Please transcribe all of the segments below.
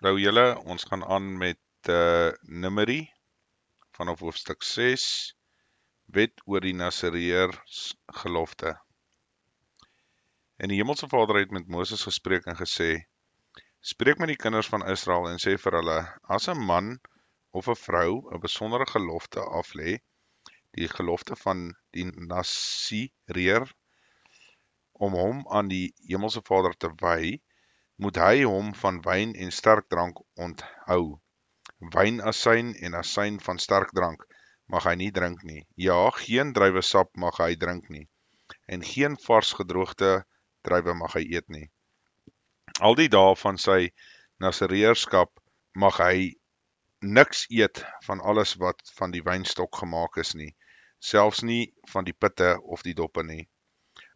Hallo julle, ons gaan aan met Numeri vanaf hoofstuk 6, wet oor die Nasareërs gelofte. En die Hemelse Vader het met Moses gespreek en gesê, spreek met die kinders van Israel en sê vir hulle, as 'n man of 'n vrou 'n besondere gelofte aflê, die gelofte van die Nasareër, om hom aan die Hemelse Vader te wy, moet hy hom van wyn en sterkdrank onthou. Wynasyn en asyn van sterkdrank mag hy nie drink nie. Ja, geen druiwesap mag hy drink nie. En geen vars gedroogde druiwe mag hy eet nie. Al die dae van sy Nasareërskap mag hy niks eet van alles wat van die wynstok gemaak is nie, selfs nie van die pitte of die doppe nie.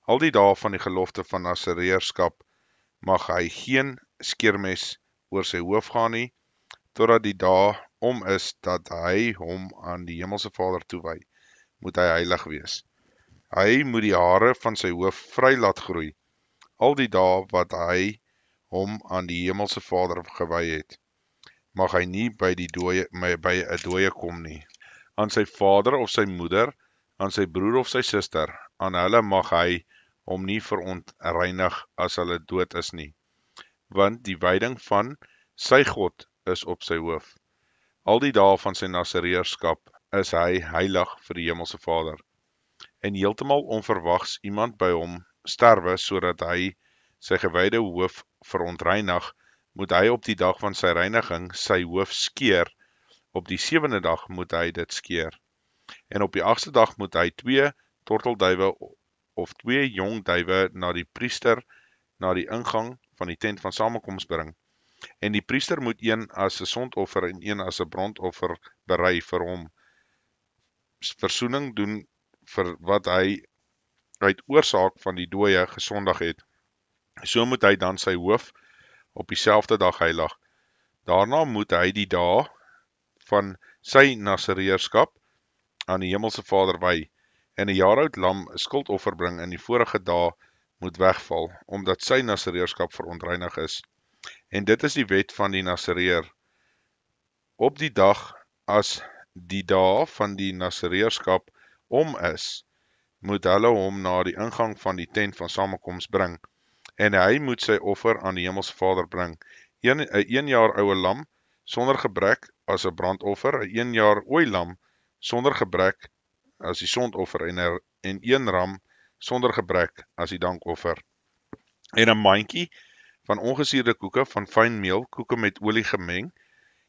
Al die dae van die gelofte van Nasareërskap mag hy geen skeermes oor sy hoof gaan nie, totdat die dag om is dat hy hom aan die Hemelse Vader toewy, moet hy heilig wees. Hy moet die hare van sy hoof vry laat groei, al die dae wat hy hom aan die Hemelse Vader gewy het, mag hy nie by 'n dooie kom nie. Aan sy vader of sy moeder, aan sy broer of sy suster, aan hulle mag hy hom nie verontreinig as hulle dood is nie, want die wyding van sy God is op sy hoof. Al die dae van sy Nasareërskap is hy heilig vir die Hemelse Vader. En heeltemal onverwags iemand by hom sterwe, sodat hy sy gewyde hoof verontreinig, moet hy op die dag van sy reiniging sy hoof skeer. Op die 7de dag moet hy dit skeer. En op die 8ste dag moet hy 2 tortelduwe of 2 jong duwe na die priester na die ingang van die tent van samekoms bring. En die priester moet een as 'n sondoffer en een as 'n brandoffer berei vir hom versoening doen vir wat hy uit oorsaak van die dooie gesondig het. So moet hy dan sy hoof op dieselfde dag heilig. Daarna moet hy die dae van sy Nasareërskap aan die Hemelse Vader wy en 'n jaar-oud lam 'n skuldoffer bring in die vorige dae moet wegval, omdat sy Nasareërskap verontreinig is. En dit is die wet van die Nasareër. Op die dag as die dae van die Nasareërskap om is, moet hulle hom na die ingang van die tent van samekoms bring, en hy moet sy offer aan die Hemelse Vader bring, 'n 1 jaar oue lam, sonder gebrek as 'n brandoffer, 'n 1 jaar ooi lam, sonder gebrek as die sondoffer, en 1 ram, sonder gebrek as die dankoffer, en 'n mandjie van ongesuurde koeke van fyn meel, koeke met olie gemeng,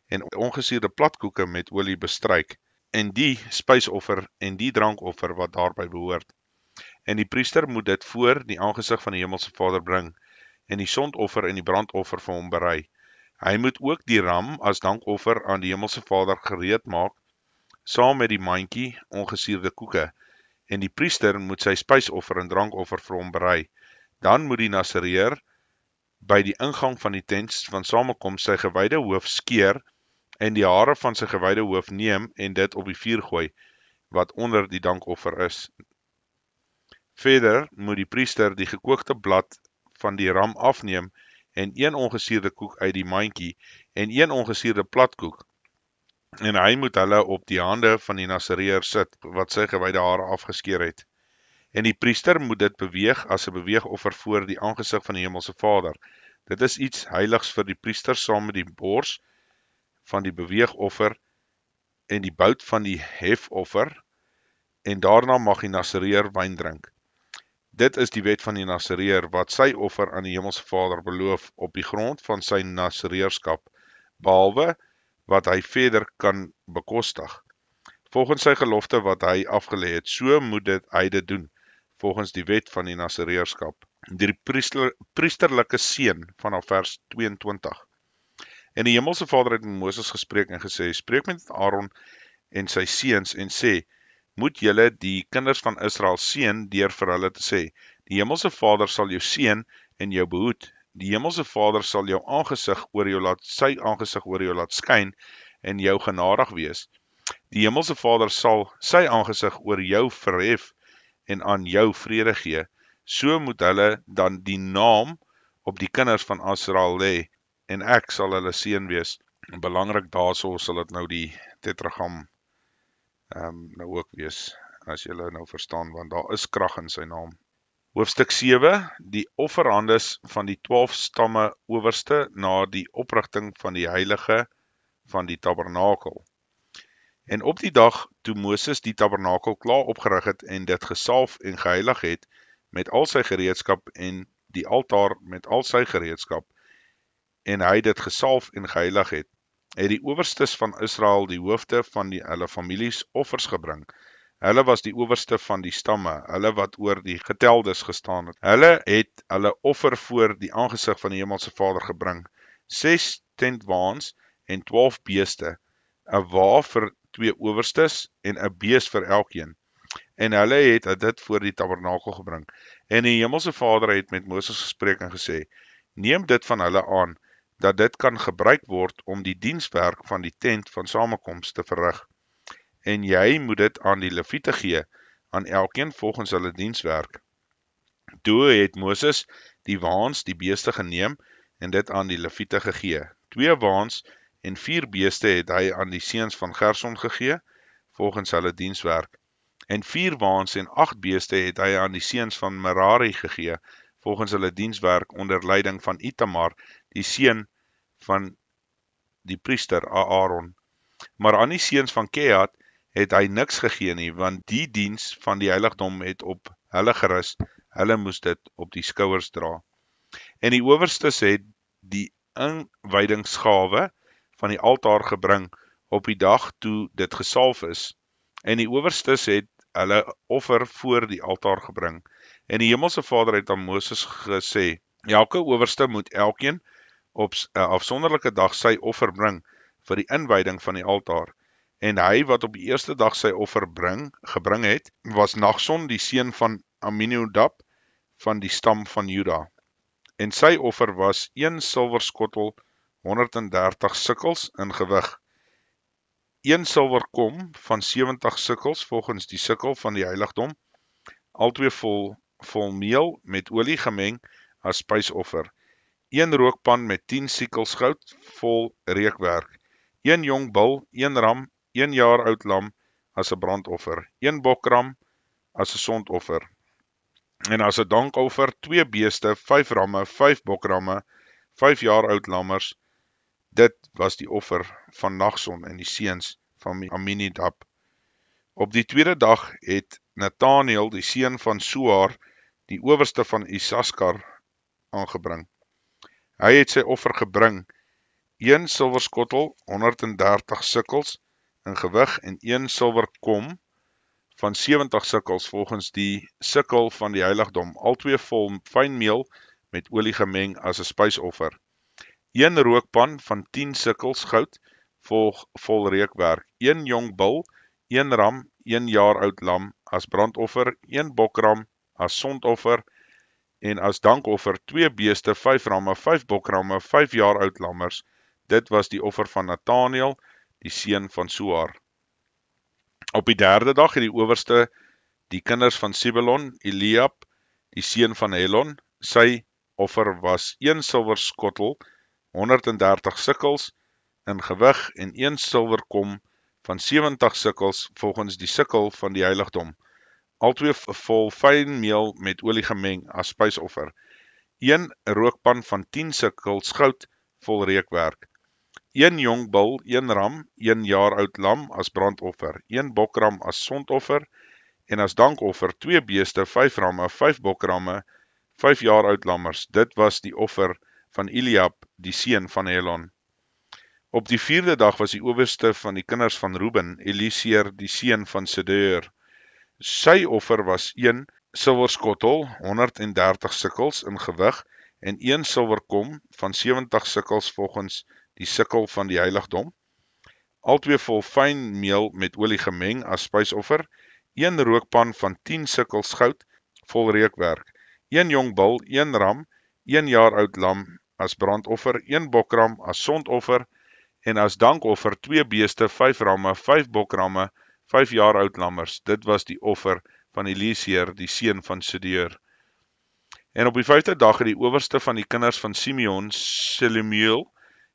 en ongesuurde platkoeke met olie bestryk, en die spysoffer en die drankoffer wat daarby behoort. En die priester moet dit voor die aangesig van die Hemelse Vader bring, en die sondoffer en die brandoffer vir hom berei. Hy moet ook die ram as dankoffer aan die Hemelse Vader gereed maak, saam met die mandjie ongesuurde koeke, en die priester moet sy spysoffer en drankoffer vir hom berei. Dan moet die Nasareër by die ingang van die tent van samekoms sy gewyde hoof skeer en die hare van sy gewyde hoof neem en dit op die vuur gooi, wat onder die dankoffer is. Verder moet die priester die gekookte blad van die ram afneem en 1 ongesuurde koek uit die mandjie en 1 ongesuurde platkoek, en hy moet hulle op die hande van die Nasareër sit, wat sy gewyde hare afgeskeer het. En die priester moet dit beweeg as 'n beweegoffer voor die aangesig van die Hemelse Vader. Dit is iets heiligs vir die priester saam met die bors van die beweegoffer en die bout van die hefoffer, en daarna mag die Nasareër wyn drink. Dit is die wet van die Nasareër wat sy offer aan die Hemelse Vader beloof op die grond van sy Nasareërskap, behalwe wat hy verder kan bekostig. Volgens sy gelofte wat hy afgelê het, so moet hy dit doen, volgens die wet van die Nasareërskap. Die priesterlike seën vanaf vers 22. En die Hemelse Vader het met Moses gespreek en gesê, spreek met Aaron en sy seuns en sê, moet julle die kinders van Israel seën deur vir hulle te sê, die Hemelse Vader sal jou seën en jou behoed. Die Hemelse Vader sal sy aangesig oor jou laat skyn en jou genadig wees. Die Hemelse Vader sal sy aangesig oor jou verhef en aan jou vrede gee. So moet hulle dan die naam op die kinders van Israel lê, en ek sal hulle seun wees. Belangrik daarso sal dit nou die tetragram nou ook wees, as julle nou verstaan, want daar is krag in sy naam. Hoofstuk 7, die offerhandes van die 12 stamme owerste na die oprigting van die heilige van die tabernakel. En op die dag, toe Moses die tabernakel klaar opgerig het en dit gesalf en geheilig het, met al sy gereedskap en die altaar met al sy gereedskap, en hy dit gesalf en geheilig het, het die owerstes van Israel die hoofde van hulle families offers gebring. Hulle was die owerste van die stamme, hulle wat oor die geteldes gestaan het. Hulle het hulle offer voor die aangesig van die Hemelse Vader gebring, 6 tentwaans en 12 beeste, 'n wa vir 2 owerstes en 'n bees vir elkeen. En hulle het dit voor die tabernakel gebring. En die Hemelse Vader het met Moses gespreek en gesê, neem dit van hulle aan, dat dit kan gebruik word om die dienswerk van die tent van samekoms te verrig. En jy moet dit aan die Lewiete gee, aan elkeen volgens hulle dienswerk. Toe het Moses die waans, die beeste geneem, en dit aan die Lewiete gegee. 2 waans en 4 beeste het hy aan die seuns van Gerson gegee, volgens hulle dienswerk. En 4 waans en 8 beeste het hy aan die seuns van Merari gegee, volgens hulle dienswerk onder leiding van Itamar, die seun van die priester Aaron. Maar aan die seuns van Kehat het hy niks gegee nie, want die diens van die heiligdom het op hulle gerus, hulle moes dit op die skouers dra. En die owerstes het die inwydingsgawe van die altaar gebring op die dag toe dit gesalf is. En die owerstes het hulle offer voor die altaar gebring. En die Hemelse Vader het aan Moses gesê, elke owerste moet elkeen op 'n afsonderlike dag sy offer bring vir die inwyding van die altaar. En hy wat op die eerste dag sy offer gebring het, was Nachson, die seun van Aminadab van die stam van Juda. En sy offer was 1 silwerskottel 130 sikkels in gewig, 1 silwerkom van 70 sikkels volgens die sikkel van die heiligdom, albei vol meel met olie gemeng as spysoffer, 1 rookpan met 10 sikkels goud vol reukwerk, 1 jong bul, 1 ram, 1 jaar oud lam as 'n brandoffer, 1 bokram as 'n sondoffer, en as 'n dankoffer 2 beeste, 5 ramme, 5 bokramme, 5 jaar oud lammers. Dit was die offer van Nachson en die seuns van Aminadab. Op die tweede dag het Nathaniel, die seun van Suar, die owerste van Isaskar, aangebring. Hy het sy offer gebring, 1 silwerskottel 130 sikkels in gewig en 1 silwerkom van 70 sikkels volgens die sikkel van die heiligdom, albei vol fynmeel met olie gemeng as 'n spysoffer. 1 rookpan van 10 sikkels goud vol reukwerk, 1 jong bul, 1 ram, 1 jaar oud lam as brandoffer, 1 bokram as sondoffer en as dankoffer 2 beeste, 5 ramme, 5 bokramme, 5 jaar oud lammers. Dit was die offer van Nathaniel, die seun van Suar. Op die derde dag het die owerste, die kinders van Sibelon, Eliab, die seun van Helon, sy offer was 1 silwerskottel 130 sikkels in gewig en 1 silwerkom van 70 sikkels volgens die sikkel van die heiligdom, albei vol fyn meel met olie gemeng as spysoffer, 1 rookpan van 10 sikkels goud vol reukwerk, 1 jong bul, 1 ram, 1 jaar oud lam as brandoffer, 1 bokram as sondoffer en as dankoffer 2 beeste, 5 ramme, 5 bokramme, 5 jaar oud lammers. Dit was die offer van Eliab, die seun van Helon. Op die 4de dag was die owerste van die kinders van Ruben, Eliezer, die seun van Sedeur. Sy offer was 1 silwerskottel 130 sikkels in gewig en 1 silwerkom van 70 sikkels volgens die sikkel van die heiligdom, albei vol fyn meel met olie gemeng as spysoffer, 1 rookpan van 10 sikkels goud vol reukwerk, 1 jong bul, 1 ram, 1 jaar oud lam as brandoffer, 1 bokram as sondoffer en as dankoffer 2 beeste, 5 ramme, 5 bokramme, 5 jaar oud lammers. Dit was die offer van Eliezer, die seun van Sedeur. En op die 5de dag het die owerste van die kinders van Simeon, Selumiel,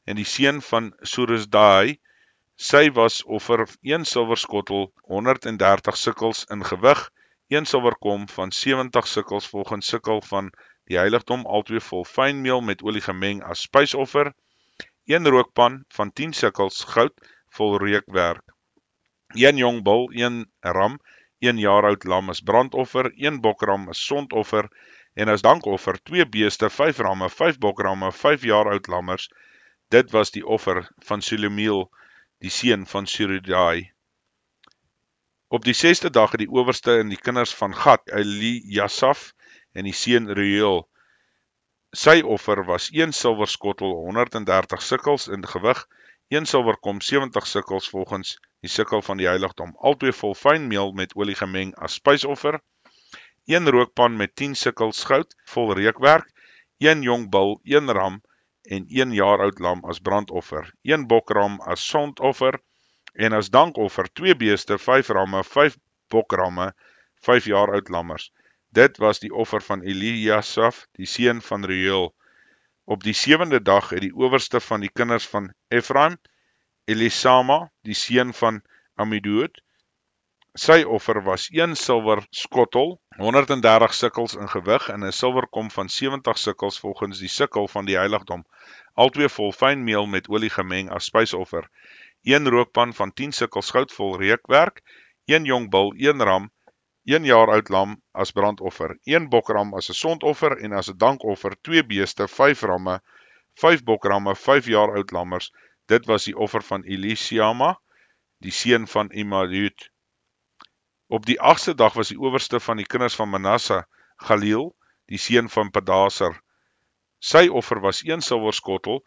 en die seun van Surusdai, sy was offer 1 silwerskottel, 130 sikkels in gewig, 1 silwerkom van 70 sikkels volgens sikkel van die heiligdom, albei vol fynmeel met olie gemeng as spysoffer, 1 rookpan van 10 sikkels goud vol reukwerk, 1 jong bul, 1 ram, 1 jaar oud lam as brandoffer, 1 bokram as sondoffer, en as dankoffer 2 beeste, 5 ramme, 5 bokramme, 5 jaar oud lammers. Dit was die offer van Shelumiel, die seun van Surusdai. Op die 6de dag het die owerste en die kinders van Gad, Eliasaf en die seun Reuel. Sy offer was 1 silwerskottel, 130 sikkels in gewig, 1 silwerkom, 70 sikkels volgens die sikkel van die heiligdom, albei vol fynmeel met olie gemeng as spysoffer, 1 rookpan met 10 sikkels goud vol reukwerk, 1 jong bul, 1 ram en 1 jaar oud lam as brandoffer, 1 bokram as sondoffer en as dankoffer 2 beeste, 5 ramme, 5 bokramme, 5 jaar oud lammers. Dit was die offer van Eliasaf, die seun van Reuel. Op die 7de dag het die owerste van die kinders van Ephraim, Elisama, die seun van Ammidood. Sy offer was 1 silwer skottel, 130 sikkels in gewig en 'n silwerkom van 70 sikkels volgens die sikkel van die heiligdom, albei vol fynmeel met olie gemeng as spysoffer, 1 rookpan van 10 sikkels goud vol reukwerk, 1 jong bul, 1 ram, 1 jaar oud lam as brandoffer, 1 bokram as 'n sondoffer en as 'n dankoffer 2 beeste, 5 ramme, 5 bokramme, 5 jaar oud lammers. Dit was die offer van Elisama, die seun van Ammidood. Op die 8ste dag was die owerste van die kinders van Manasse, Galeel, die seun van Pedaser. Sy offer was 1 silwerskottel,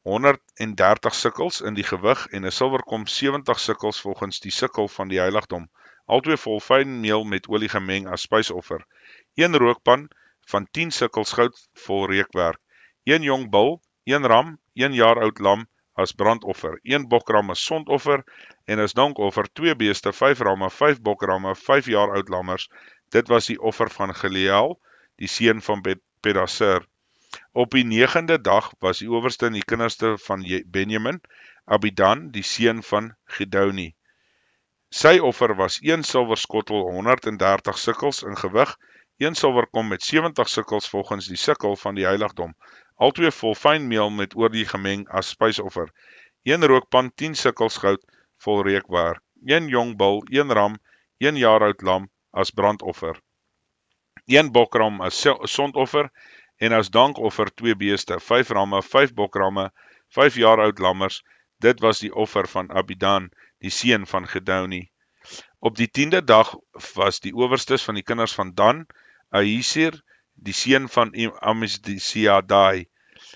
130 sikkels in die gewig en 'n silwerkom 70 sikkels volgens die sikkel van die heiligdom, albei vol fynmeel met olie gemeng as spysoffer, 1 rookpan van 10 sikkels goud vol reukwerk, 1 jong bul, 1 ram, 1 jaar oud lam as brandoffer, 1 bokram as sondoffer en as dankoffer 2 beeste, 5 ramme, 5 bokramme, 5 jaar oud lammers. Dit was die offer van Galeel, die seun van Pedaser. Op die 9de dag was die owerste en die kinderste van Benjamin, Abidan, die seun van Gideoni. Sy offer was 1 silwerskottel, 130 sikkels in gewig, 1 silwerkom met 70 sikkels volgens die sikkel van die heiligdom, albei vol fynmeel met olie gemeng as spysoffer, 1 rookpan 10 sikkels goud vol reukwerk, 1 jong bul, 1 ram, 1 jaar oud lam as brandoffer, 1 bokram as sondoffer en as dankoffer 2 beeste, 5 ramme, 5 bokramme, 5 jaar oud lammers. Dit was die offer van Abidan, die seun van Gideoni. Op die 10de dag was die owerstes van die kinders van Dan, Ahisir, die seun van Ammisdiadai.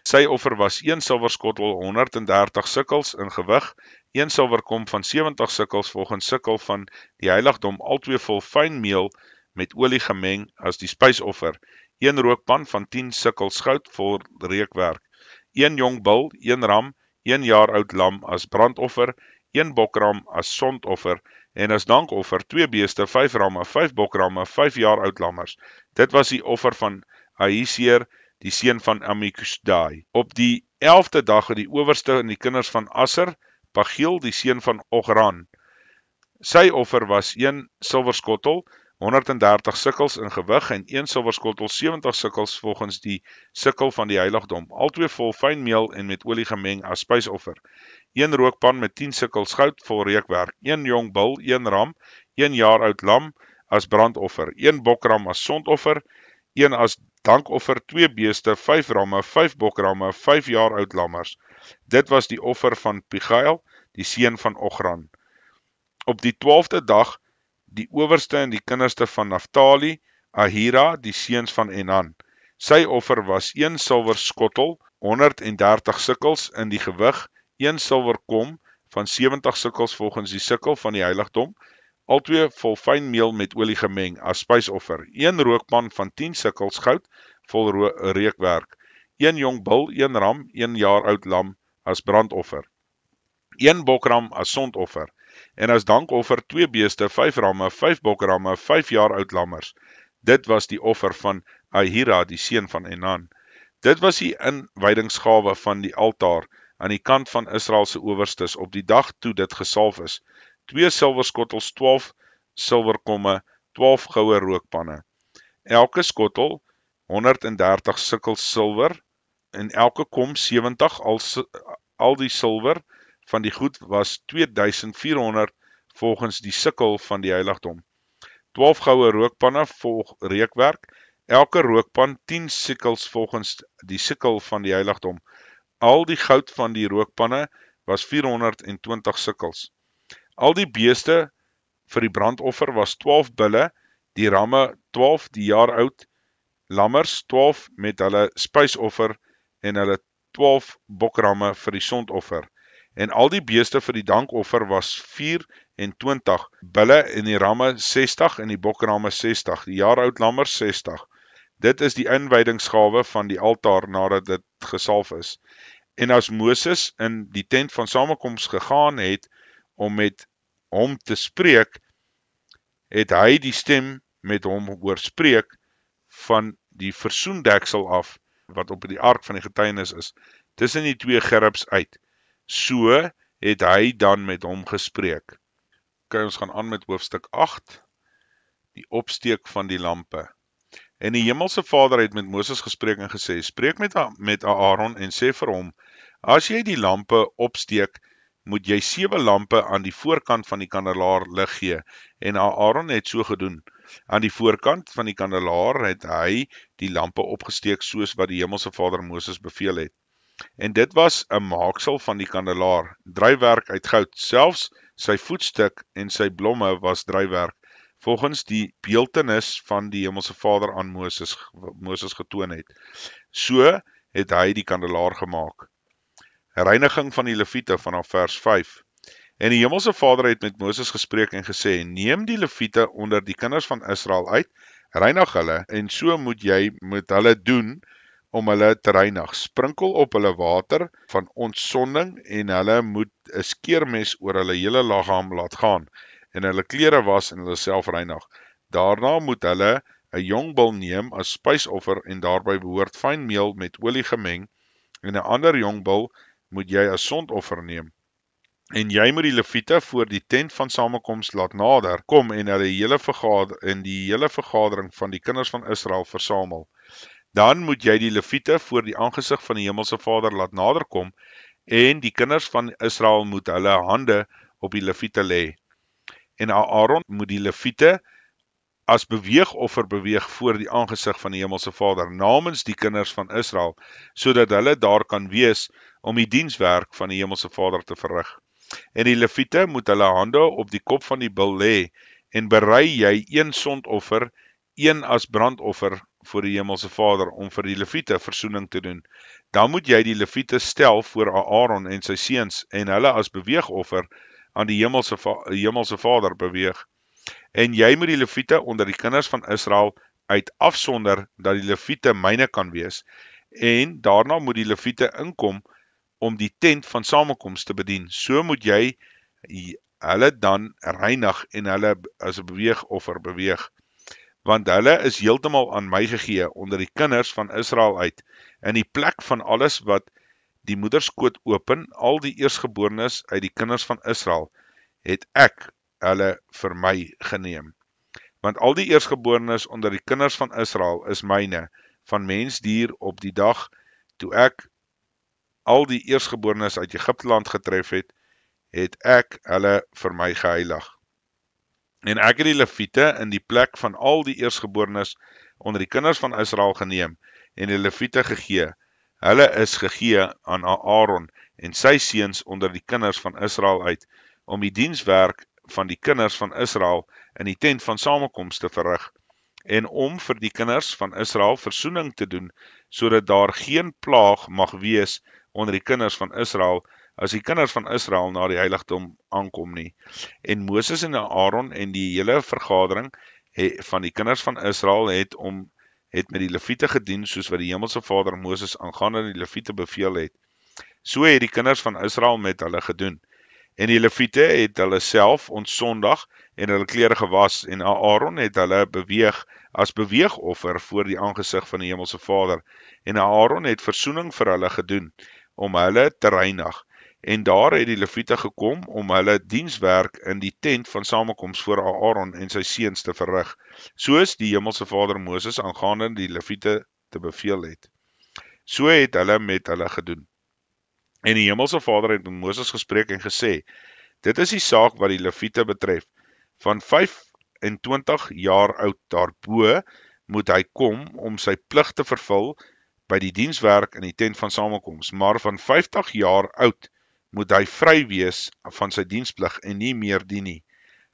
Sy offer was 1 silwerskottel, 130 sikkels in gewig, 1 silwerkom van 70 sikkels volgens sikkel van die heiligdom, albei vol fynmeel met olie gemeng as die spysoffer, 1 rookpan van 10 sikkels goud vol reukwerk, 1 jong bul, 1 ram, 1 jaar oud lam as brandoffer, 1 bokram as sondoffer en as dankoffer 2 beeste, 5 ramme, 5 bokramme, 5 jaar oud lammers. Dit was die offer van Ahisir, die seun van Ammisdiadai. Op die 11de dag het die owerste en die kinders van Aser, Pagiel, die seun van Ochran. Sy offer was 1 silwerskottel, 130 sikkels in gewig en 1 silwerskottel 70 sikkels volgens die sikkel van die heiligdom, albei vol fynmeel en met olie gemeng as spysoffer, 1 rookpan met 10 sikkels goud vol reukwerk, 1 jong bul, 1 ram, 1 jaar oud lam as brandoffer, 1 bokram as sondoffer, 1 as dankoffer, 2 beeste, 5 ramme, 5 bokramme, 5 jaar oud lammers. Dit was die offer van Pagiel, die seun van Ochran. Op die 12de dag die owerste en die kinderste van Naftali, Ahira, die seuns van Enan. Sy offer was 1 silwerskottel, 130 sikkels in die gewig, 1 silwerkom van 70 sikkels volgens die sikkel van die heiligdom, albei vol fynmeel met olie gemeng as spysoffer, 1 rookpan van 10 sikkels goud vol reukwerk, 1 jong bul, 1 ram, 1 jaar oud lam as brandoffer, 1 bokram as sondoffer, en as dankoffer 2 beeste, 5 ramme, 5 bokramme, 5 jaar oud lammers. Dit was die offer van Ahira, die seun van Enan. Dit was die inwydingsgawe van die altaar aan die kant van Israel se owerstes op die dag toe dit gesalf is, 2 silwerskottels, 12 silwerkomme, 12 goue rookpanne. Elke skottel 130 sikkel silwer en elke kom 70, al die silwer van die goed was 2400 volgens die sikkel van die heiligdom. 12 goue rookpanne volg reekwerk, elke rookpan 10 sikkels volgens die sikkel van die heiligdom. Al die goud van die rookpanne was 420 sikkels. Al die beeste vir die brandoffer was 12 bulle, die ramme 12 die jaar oud, lammers 12 met hulle spysoffer en hulle 12 bokramme vir die sondoffer. En al die beeste vir die dankoffer was 24 bulle en die ramme 60 en die bokramme 60, die jaar oud lammers 60. Dit is die inwydingsgawe van die altaar nadat dit gesalf is. En as Moses in die tent van samekoms gegaan het om met hom te spreek, het hy die stem met hom oorspreek van die versoendeksel af, wat op die ark van die getuienis is, tussen die 2 gerubs uit. So het hy dan met hom gespreek. Okay, ons gaan aan met hoofstuk 8, die opsteek van die lampe. En die hemelse Vader het met Moses gespreek en gesê, spreek met Aaron en sê vir hom, as jy die lampe opsteek, moet jy 7 lampe aan die voorkant van die kandelaar lig gee. En Aaron het so gedoen. Aan die voorkant van die kandelaar het hy die lampe opgesteek soos wat die hemelse Vader Moses beveel het. En dit was 'n maaksel van die kandelaar, drywerk uit goud, selfs sy voetstuk en sy blomme was drywerk, volgens die beeltenis van die hemelse Vader aan Moses getoon het. So het hy die kandelaar gemaak. Reiniging van die Lewiete vanaf vers 5. En die hemelse Vader het met Moses gespreek en gesê, neem die Lewiete onder die kinders van Israel uit, reinig hulle, en so moet jy met hulle doen, om hulle te reinig. Sprinkel op hulle water van ontsonding en hulle moet 'n skeermes oor hulle hele liggaam laat gaan en hulle klere was en hulle self reinig. Daarna moet hulle 'n jong bul neem as spysoffer en daarby behoort fyn meel met olie gemeng en 'n ander jong bul moet jy as sondoffer neem. En jy moet die Lewiete voor die tent van samekoms laat nader kom en die hele vergadering van die kinders van Israel versamel. Dan moet jy die Lewiete voor die aangesig van die hemelse Vader laat naderkom en die kinders van Israel moet hulle hande op die Lewiete lê. En Aaron moet die Lewiete as beweegoffer beweeg voor die aangesig van die hemelse Vader namens die kinders van Israel, sodat hulle daar kan wees om die dienswerk van die hemelse Vader te verrig. En die Lewiete moet hulle hande op die kop van die bil lê en berei jy 1 sondoffer, 1 as brandoffer voor die hemelse Vader om vir die Lewiete versoening te doen. Dan moet jy die Lewiete stel voor Aaron en sy seuns en hulle as beweegoffer aan die hemelse Vader beweeg. En jy moet die Lewiete onder die kinders van Israel uit afsonder dat die Lewiete myne kan wees. En daarna moet die Lewiete inkom om die tent van samekoms te bedien. So moet jy hulle dan reinig en hulle as 'n beweegoffer beweeg. Want hulle is heeltemal aan my gegee onder die kinders van Israel uit, in die plek van alles wat die moederskoot open, al die eersgeborenes uit die kinders van Israel, het ek hulle vir my geneem. Want al die eersgeborenes onder die kinders van Israel is myne, van mens dier op die dag, toe ek al die eersgeborenes uit Egipteland getref het ek hulle vir my geheilig. En ek het die Lewiete in die plek van al die eersgeborenes onder die kinders van Israel geneem en die Lewiete gegee. Hulle is gegee aan Aaron en sy seuns onder die kinders van Israel uit, om die dienswerk van die kinders van Israel in die tent van samekoms te verrig, en om vir die kinders van Israel versoening te doen, sodat daar geen plaag mag wees onder die kinders van Israel, as die kinders van Israel na die heiligdom aankom nie. En Moses en Aaron en die hele vergadering van die kinders van Israel het met die Lewiete gedien, soos wat die hemelse Vader Moses aangaande die Lewiete beveel het. So het die kinders van Israel met hulle gedoen. En die Lewiete het hulle self ontsondag en hulle klere gewas, en Aaron het hulle beweeg as beweegoffer voor die aangesig van die hemelse Vader. En Aaron het versoening vir hulle gedoen, om hulle te reinig. En daar het die Lewiete gekom om hulle dienswerk in die tent van samekoms voor Aaron en sy seuns te verrig, soos die Hemelse Vader Moses aangaande die Lewiete te beveel het. So het hulle met hulle gedoen. En die Hemelse Vader het met Moses gespreek en gesê, dit is die saak wat die Lewiete betref. Van 25 jaar oud daarbo moet hy kom om sy plig te vervul by die dienswerk in die tent van samekoms, maar van 50 jaar oud moet hy vry wees van sy diensplig en nie meer dien nie.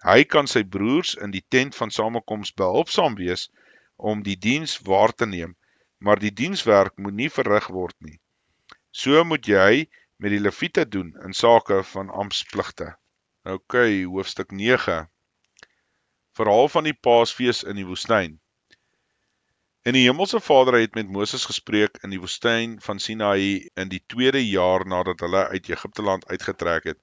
Hy kan sy broers in die tent van samekoms behulpsaam wees om die diens waar te neem, maar die dienswerk moet nie verrig word nie. So moet jy met die Lewiete doen in sake van amptspligte. OK, hoofstuk 9. Verhaal van die Paasfees in die woestyn. En die Hemelse Vader het met Moses gespreek in die woestyn van Sinaï in die 2de jaar nadat hulle uit Egipte land uitgetrek het,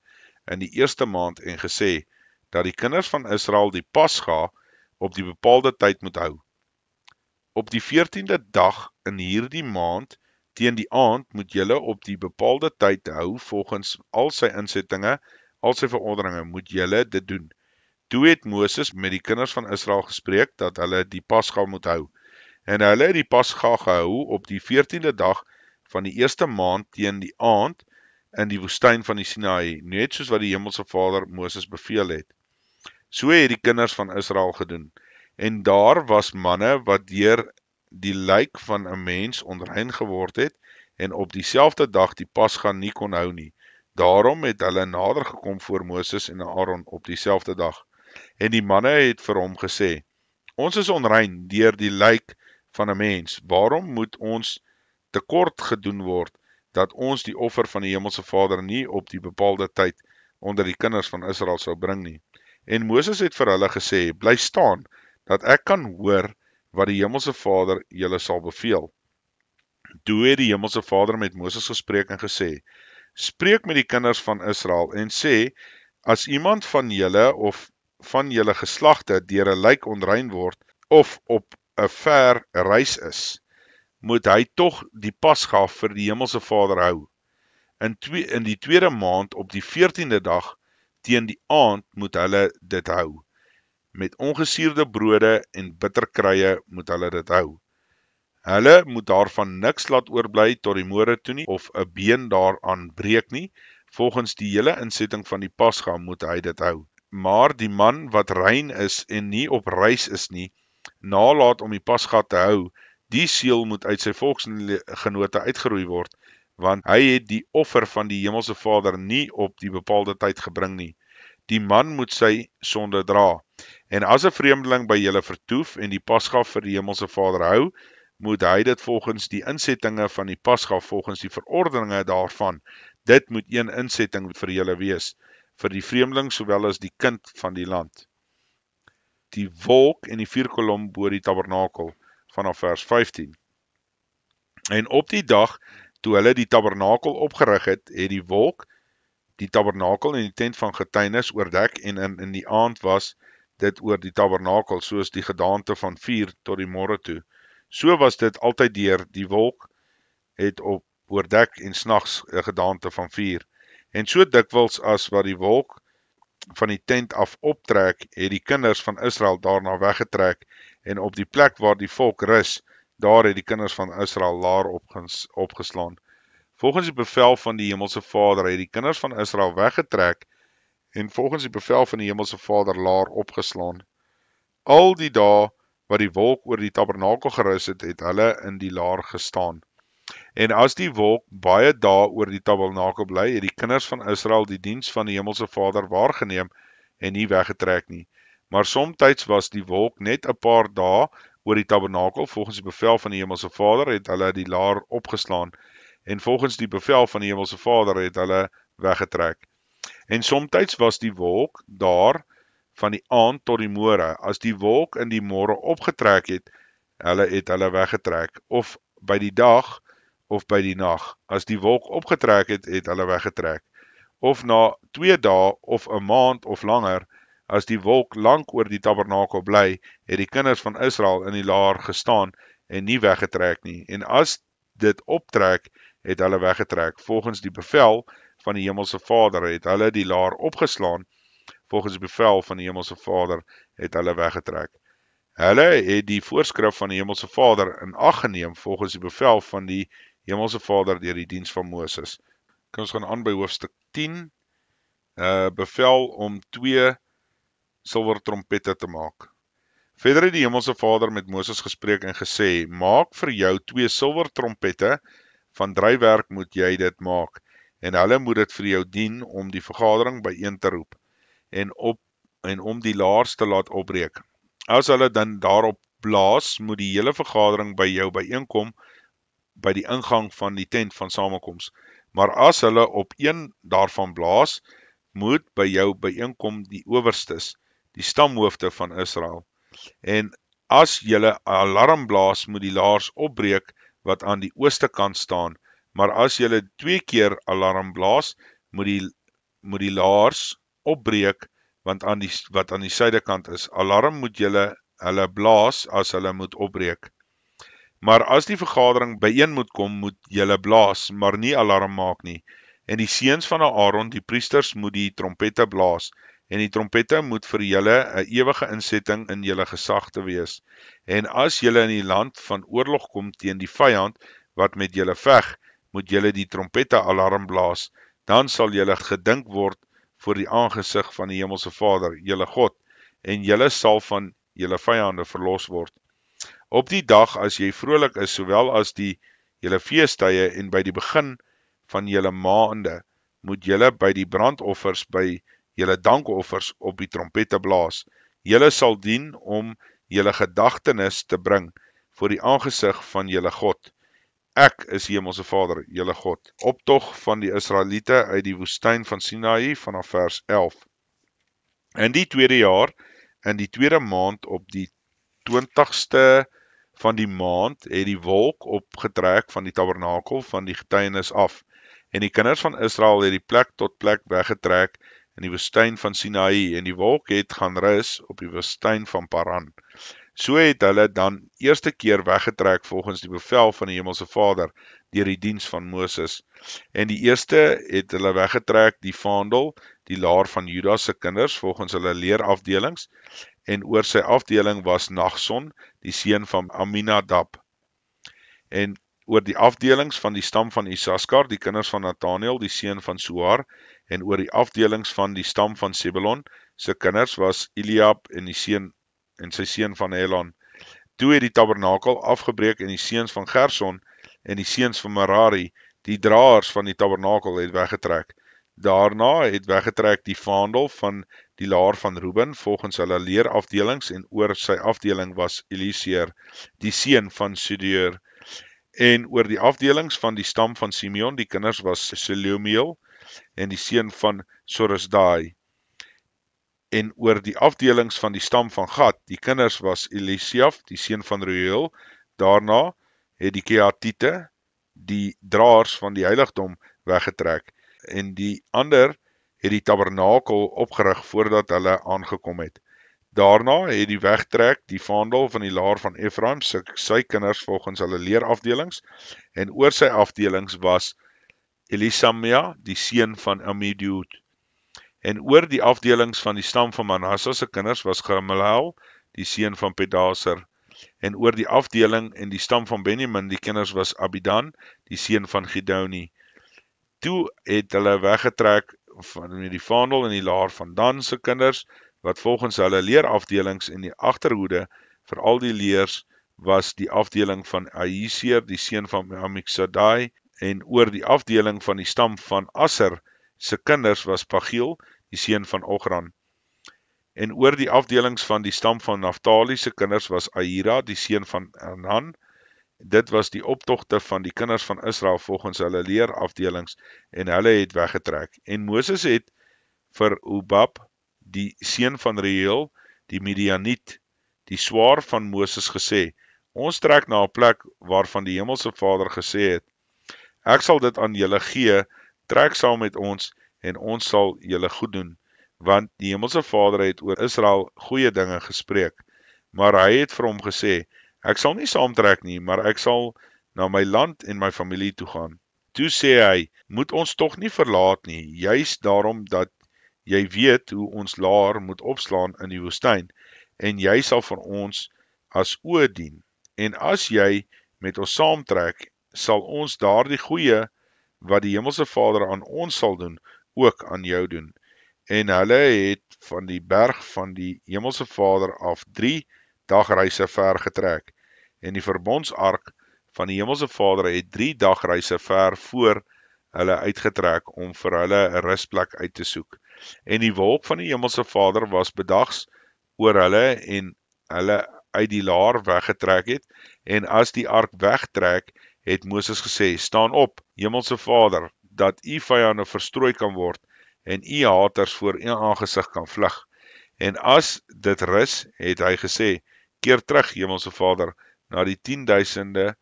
in die 1ste maand en gesê, dat die kinders van Israel die Pasga op die bepaalde tyd moet hou. Op die 14de dag in hierdie maand, teen die aand, moet julle op die bepaalde tyd hou, volgens al sy insettinge, al sy verordeninge, moet julle dit doen. Toe het Moses met die kinders van Israel gespreek, dat hulle die Pasga moet hou. En hulle het die Pasga gehou op die 14de dag van die 1ste maand teen die aand in die woestyn van die Sinaï, net soos wat die Hemelse Vader Moses beveel het. So het die kinders van Israel gedoen. En daar was manne wat deur die lijk van 'n mens onrein geword het en op dieselfde dag die Pasga nie kon hou nie. Daarom het hulle nader gekom voor Moses en Aaron op dieselfde dag. En die manne het vir hom gesê, ons is onrein deur die lijk van 'n mens, waarom moet ons tekort gedoen word, dat ons die offer van die Hemelse Vader nie op die bepaalde tyd onder die kinders van Israel sou bring nie. En Moses het vir hulle gesê, bly staan, dat ek kan hoor wat die Hemelse Vader julle sal beveel. Toe het die Hemelse Vader met Moses gespreek en gesê, spreek met die kinders van Israel en sê, as iemand van julle of van julle geslagte deur 'n lijk onrein word, of op 'n ver reis is, moet hy tog die Pasga vir die Hemelse Vader hou. In die 2de maand op die 14de dag teen die aand moet hulle dit hou. Met ongesuurde brode en bitterkrye moet hulle dit hou. Hulle moet daarvan niks laat oorbly tot die môre toe nie, of 'n been daaraan breek nie. Volgens die hele insetting van die Pasga moet hy dit hou. Maar die man wat rein is en nie op reis is nie, nalat om die Pasga te hou, die siel moet uit sy volksgenote uitgeroei word, want hy het die offer van die Hemelse Vader nie op die bepaalde tyd gebring nie. Die man moet sy sonde dra. En as 'n vreemdeling by julle vertoef en die Pasga vir die Hemelse Vader hou, moet hy dit volgens die insettinge van die Pasga, volgens die verordeninge daarvan. Dit moet een insetting vir julle wees, vir die vreemdeling sowel as die kind van die land. Die wolk en die vuurkolom bo die tabernakel, vanaf vers 15. En op die dag, toe hulle die tabernakel opgerig het, het die wolk, die tabernakel en die tent van getuienis oordek, en in die aand was dit oor die tabernakel, soos die gedaante van vuur tot die môre toe. So was dit altyd deur, die wolk het op oordek en snags 'n gedaante van vuur. En so dikwels as wat die wolk van die tent af optrek, het die kinders van Israel daarna weggetrek, en op die plek waar die volk rus, daar het die kinders van Israel laar opgeslaan. Volgens die bevel van die Hemelse Vader het die kinders van Israel weggetrek, en volgens die bevel van die Hemelse Vader laar opgeslaan. Al die dae wat die wolk oor die tabernakel gerus het, het hulle in die laar gestaan. En as die wolk baie dae oor die tabernakel bly, het die kinders van Israel die diens van die Hemelse Vader waargeneem en nie weggetrek nie. Maar somtyds was die wolk net 'n paar dae oor die tabernakel, volgens die bevel van die Hemelse Vader het hulle die laar opgeslaan, en volgens die bevel van die Hemelse Vader het hulle weggetrek. En somtyds was die wolk daar van die aand tot die môre. As die wolk in die môre opgetrek het, het hulle weggetrek, of by die dag, of by die nag. As die wolk opgetrek het, het hulle weggetrek. Of na 2 dae, of 'n maand, of langer, as die wolk lank oor die tabernakel bly, het die kinders van Israel in die laar gestaan, en nie weggetrek nie. En as dit optrek, het hulle weggetrek. Volgens die bevel van die Hemelse Vader het hulle die laar opgeslaan. Volgens die bevel van die Hemelse Vader het hulle weggetrek. Hulle het die voorskrif van die Hemelse Vader in ag geneem volgens die bevel van die Hemelse Vader deur die diens van Moses. Kan ons gaan aan by hoofstuk 10, bevel om 2 silwer trompette te maak. Verder het die Hemelse Vader met Moses gespreek en gesê, maak vir jou 2 silwer trompette, van drywerk moet jy dit maak, en hulle moet dit vir jou dien om die vergadering byeen te roep, en om die laars te laat opbreek. As hulle dan daarop blaas, moet die hele vergadering by jou byeenkom, by die ingang van die tent van samekoms. Maar as hulle op een daarvan blaas, moet by jou byeenkom die owerstes, die stamhoofde van Israel. En as julle alarm blaas, moet die laars opbreek wat aan die ooste kant staan. Maar as julle 2 keer alarm blaas, moet die laars opbreek wat aan die suidekant is. Alarm moet hulle blaas as hulle moet opbreek. Maar as die vergadering byeen moet kom, moet julle blaas, maar nie alarm maak nie. En die seuns van Aaron, die priesters, moet die trompette blaas. En die trompette moet vir julle 'n ewige insetting in julle gesag te wees. En as julle in die land van oorlog kom teen die vyand wat met julle veg, moet julle die trompette alarm blaas. Dan sal julle gedink word voor die aangesig van die Hemelse Vader, julle God, en julle sal van julle vyande verlos word. Op die dag as jy vrolik is, sowel as julle feestye en by die begin van julle maande, moet julle by die brandoffers, by julle dankoffers op die trompette blaas. Julle sal dien om julle gedagtenis te bring voor die aangesig van julle God. Ek is die Hemelse Vader, julle God. Optog van die Israeliete uit die woestyn van Sinaï vanaf vers 11. In die 2de jaar, in die 2de maand, op die 20ste van die maand, het die wolk opgetrek van die tabernakel van die getuienis af. En die kinders van Israel het die plek tot plek weggetrek in die woestyn van Sinaï, en die wolk het gaan rus op die woestyn van Paran. So het hulle dan eerste keer weggetrek volgens die bevel van die Hemelse Vader, deur die diens van Moses. En die eerste het hulle weggetrek, die vaandel, die laar van Juda se kinders, volgens hulle leerafdelings, en oor sy afdeling was Nagson, die seun van Aminadab. En oor die afdelings van die stam van Isaskar, die kinders van Nathaniel, die seun van Suar, en oor die afdelings van die stam van Sebulon, se kinders was Eliab en sy seun van Helon. Toe het die tabernakel afgebreek en die seuns van Gerson en die seuns van Merari, die draers van die tabernakel, het weggetrek. Daarna het weggetrek die vaandel van die laar van Ruben, volgens hulle leerafdelings, en oor sy afdeling was Eliseer, die seun van Sedeur. En oor die afdelings van die stam van Simeon, die kinders was Selumiel en die seun van Soresdai. En oor die afdelings van die stam van Gad, die kinders was Elisiaf, die seun van Reuel. Daarna het die Kehatite, die draers van die heiligdom, weggetrek. En die ander het die tabernakel opgerig voordat hulle aangekom het. Daarna het die wegtrek die vaandel van die laar van Ephraim, sy kinders volgens hulle leerafdelings, en oor sy afdelings was Elisamia, die seun van Ammiud. En oor die afdelings van die stam van Manasse se kinders was Gamaliel, die seun van Pedaser. En oor die afdeling en die stam van Benjamin, die kinders was Abidan, die seun van Gideoni. Toe het hulle weggetrek van die vaandel en die laar van Dan se kinders, wat volgens hulle leerafdelings in die agterhoede vir al die leers was die afdeling van Ahiseer, die seun van Amiksadai, en oor die afdeling van die stam van Asser se kinders was Pagiel, die seun van Ogran. En oor die afdelings van die stam van Naftali se kinders was Ahira, die seun van Anan. Dit was die optogte van die kinders van Israel volgens hulle leerafdelings, en hulle het weggetrek. En Moses het vir Hobab, die seun van Reuel, die Midianiet, die swaar van Moses gesê, ons trek na 'n plek waarvan die Hemelse Vader gesê het, ek sal dit aan julle gee, trek saam met ons, en ons sal julle goed doen, want die Hemelse Vader het oor Israel goeie dinge gespreek, maar hy het vir hom gesê, ek sal nie saamtrek nie, maar ek sal na my land en my familie toe gaan. Toe sê hy, moet ons tog nie verlaat nie, juis daarom dat jy weet hoe ons laar moet opslaan in die woestyn, en jy sal vir ons as oë dien. En as jy met ons saamtrek, sal ons daardie goeie wat die Hemelse Vader aan ons sal doen, ook aan jou doen. En hulle het van die berg van die Hemelse Vader af 3 dagreise ver getrek. En die verbondsark van die Hemelse Vader het 3 dagreise ver voor hulle uitgetrek om vir hulle 'n rusplek uit te soek. En die wolk van die Hemelse Vader was bedags oor hulle en hulle uit die laar weggetrek het. En as die ark wegtrek, het Moses gesê, staan op, Hemelse Vader, dat u vyande verstrooi kan word en u haters voor u aangesig kan vlug. En as dit rus, het hy gesê, keer terug, Hemelse Vader, na die 10.000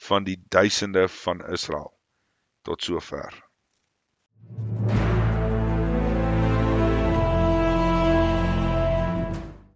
van die duisende van Israel. Tot sover.